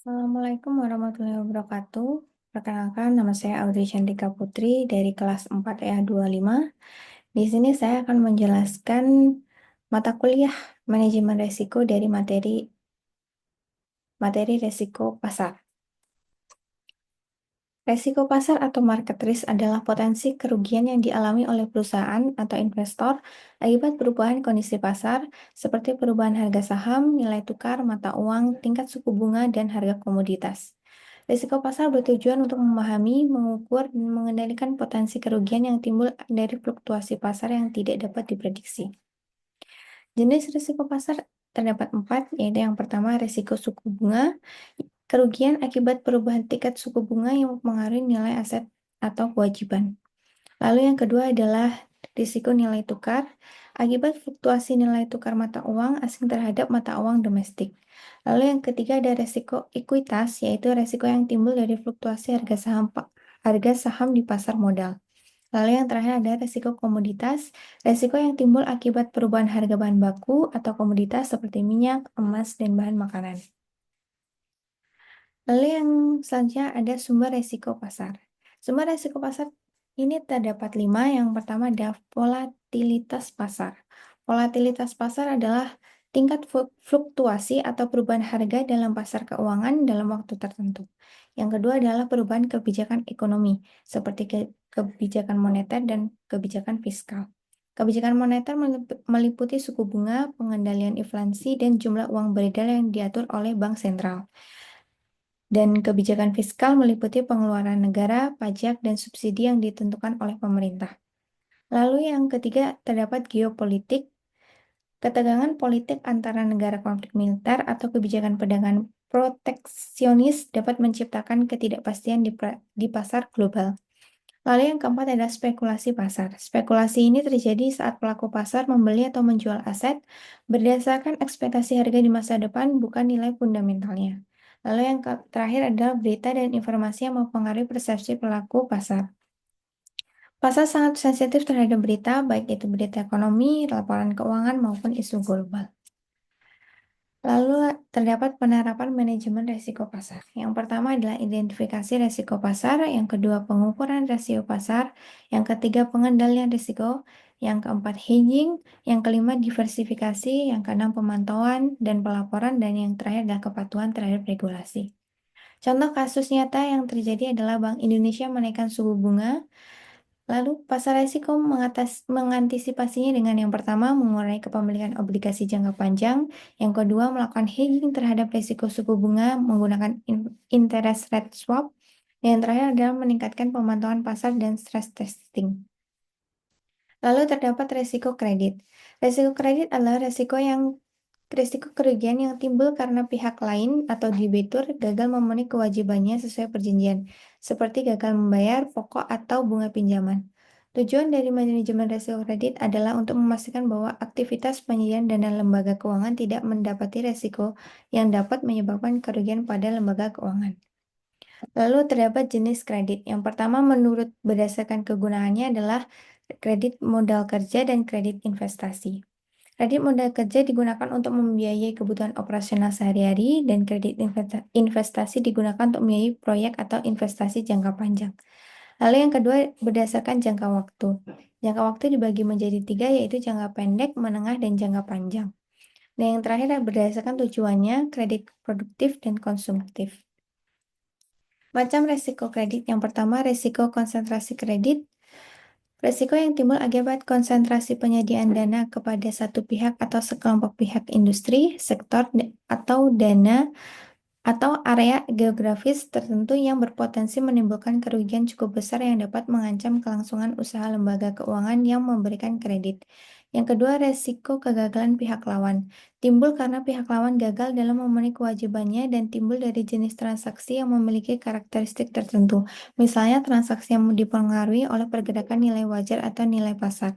Assalamualaikum warahmatullahi wabarakatuh. Perkenalkan, nama saya Audrey Chandrika Putri dari kelas 4 EA25. Di sini saya akan menjelaskan mata kuliah manajemen risiko dari materi risiko pasar. Risiko pasar atau market risk adalah potensi kerugian yang dialami oleh perusahaan atau investor akibat perubahan kondisi pasar, seperti perubahan harga saham, nilai tukar, mata uang, tingkat suku bunga, dan harga komoditas. Risiko pasar bertujuan untuk memahami, mengukur, dan mengendalikan potensi kerugian yang timbul dari fluktuasi pasar yang tidak dapat diprediksi. Jenis risiko pasar terdapat 4, yaitu yang pertama risiko suku bunga, kerugian akibat perubahan tingkat suku bunga yang mempengaruhi nilai aset atau kewajiban. Lalu yang kedua adalah risiko nilai tukar, akibat fluktuasi nilai tukar mata uang asing terhadap mata uang domestik. Lalu yang ketiga ada risiko ekuitas, yaitu risiko yang timbul dari fluktuasi harga saham di pasar modal. Lalu yang terakhir ada risiko komoditas, risiko yang timbul akibat perubahan harga bahan baku atau komoditas seperti minyak, emas, dan bahan makanan. Lalu yang selanjutnya ada sumber risiko pasar. Sumber risiko pasar ini terdapat 5. Yang pertama ada volatilitas pasar. Volatilitas pasar adalah tingkat fluktuasi atau perubahan harga dalam pasar keuangan dalam waktu tertentu. Yang kedua adalah perubahan kebijakan ekonomi, seperti kebijakan moneter dan kebijakan fiskal. Kebijakan moneter meliputi suku bunga, pengendalian inflasi, dan jumlah uang beredar yang diatur oleh bank sentral. Dan kebijakan fiskal meliputi pengeluaran negara, pajak, dan subsidi yang ditentukan oleh pemerintah. Lalu yang ketiga terdapat geopolitik, ketegangan politik antara negara konflik militer atau kebijakan perdagangan proteksionis dapat menciptakan ketidakpastian di pasar global. Lalu yang keempat adalah spekulasi pasar. Spekulasi ini terjadi saat pelaku pasar membeli atau menjual aset berdasarkan ekspektasi harga di masa depan, bukan nilai fundamentalnya. Lalu yang terakhir adalah berita dan informasi yang mempengaruhi persepsi pelaku pasar. Pasar sangat sensitif terhadap berita, baik itu berita ekonomi, laporan keuangan, maupun isu global. Lalu terdapat penerapan manajemen risiko pasar. Yang pertama adalah identifikasi risiko pasar, yang kedua pengukuran risiko pasar, yang ketiga pengendalian risiko, yang keempat hedging, yang kelima diversifikasi, yang keenam pemantauan dan pelaporan, dan yang terakhir adalah kepatuhan terhadap regulasi. Contoh kasus nyata yang terjadi adalah Bank Indonesia menaikkan suku bunga. Lalu, pasar risiko mengantisipasinya dengan yang pertama, mengurangi kepemilikan obligasi jangka panjang, yang kedua, melakukan hedging terhadap risiko suku bunga menggunakan interest rate swap, dan yang terakhir adalah meningkatkan pemantauan pasar dan stress testing. Lalu terdapat risiko kredit. Risiko kredit adalah risiko kerugian yang timbul karena pihak lain atau debitur gagal memenuhi kewajibannya sesuai perjanjian, seperti gagal membayar pokok atau bunga pinjaman. Tujuan dari manajemen risiko kredit adalah untuk memastikan bahwa aktivitas penyediaan dana lembaga keuangan tidak mendapati risiko yang dapat menyebabkan kerugian pada lembaga keuangan. Lalu terdapat jenis kredit. Yang pertama berdasarkan kegunaannya adalah kredit modal kerja dan kredit investasi. Kredit modal kerja digunakan untuk membiayai kebutuhan operasional sehari-hari, dan kredit investasi digunakan untuk membiayai proyek atau investasi jangka panjang. Lalu yang kedua berdasarkan jangka waktu. Jangka waktu dibagi menjadi 3, yaitu jangka pendek, menengah, dan jangka panjang. Dan yang terakhir berdasarkan tujuannya, kredit produktif dan konsumtif. Macam resiko kredit. Yang pertama, resiko konsentrasi kredit. Risiko yang timbul akibat konsentrasi penyediaan dana kepada satu pihak atau sekelompok pihak industri, sektor, atau dana atau area geografis tertentu yang berpotensi menimbulkan kerugian cukup besar yang dapat mengancam kelangsungan usaha lembaga keuangan yang memberikan kredit. Yang kedua, resiko kegagalan pihak lawan. Timbul karena pihak lawan gagal dalam memenuhi kewajibannya dan timbul dari jenis transaksi yang memiliki karakteristik tertentu. Misalnya transaksi yang dipengaruhi oleh pergerakan nilai wajar atau nilai pasar.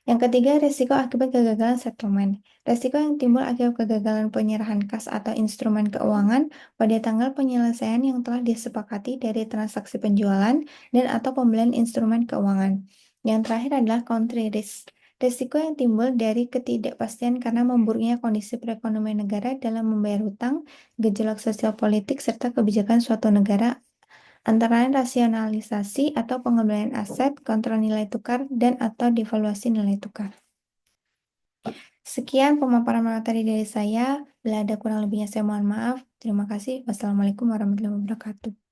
Yang ketiga, risiko akibat kegagalan settlement. Risiko yang timbul akibat kegagalan penyerahan kas atau instrumen keuangan pada tanggal penyelesaian yang telah disepakati dari transaksi penjualan dan atau pembelian instrumen keuangan. Yang terakhir adalah country risk. Risiko yang timbul dari ketidakpastian karena memburuknya kondisi perekonomian negara dalam membayar hutang, gejolak sosial politik, serta kebijakan suatu negara, antara lain rasionalisasi atau pengembalian aset, kontrol nilai tukar, dan/atau devaluasi nilai tukar. Sekian pemaparan materi dari saya. Bila ada kurang lebihnya, saya mohon maaf. Terima kasih. Wassalamualaikum warahmatullahi wabarakatuh.